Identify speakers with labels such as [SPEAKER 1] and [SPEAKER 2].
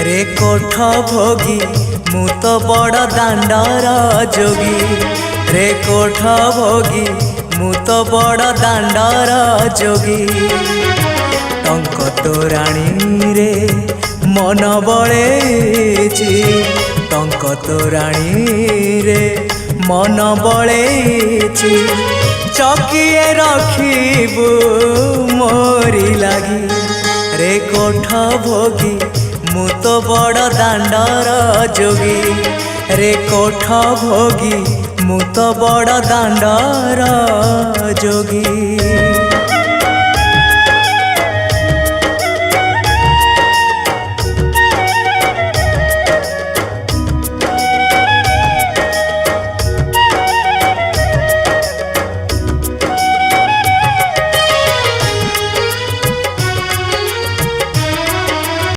[SPEAKER 1] रे कोठ भोगी मु तो बड़ दांडर जोगी रे कोठ भोगी मु तो बड़ दांडर जोगी टंक तोराणी रे मन बळेची टंक तोराणी रे मन बळेची चकिए रखिबू मोरी लागी रे कोठ भोगी मु तो बड़ दांडर जोगी रे कोठ भोगी मु तो बड़ दांडर जोगी।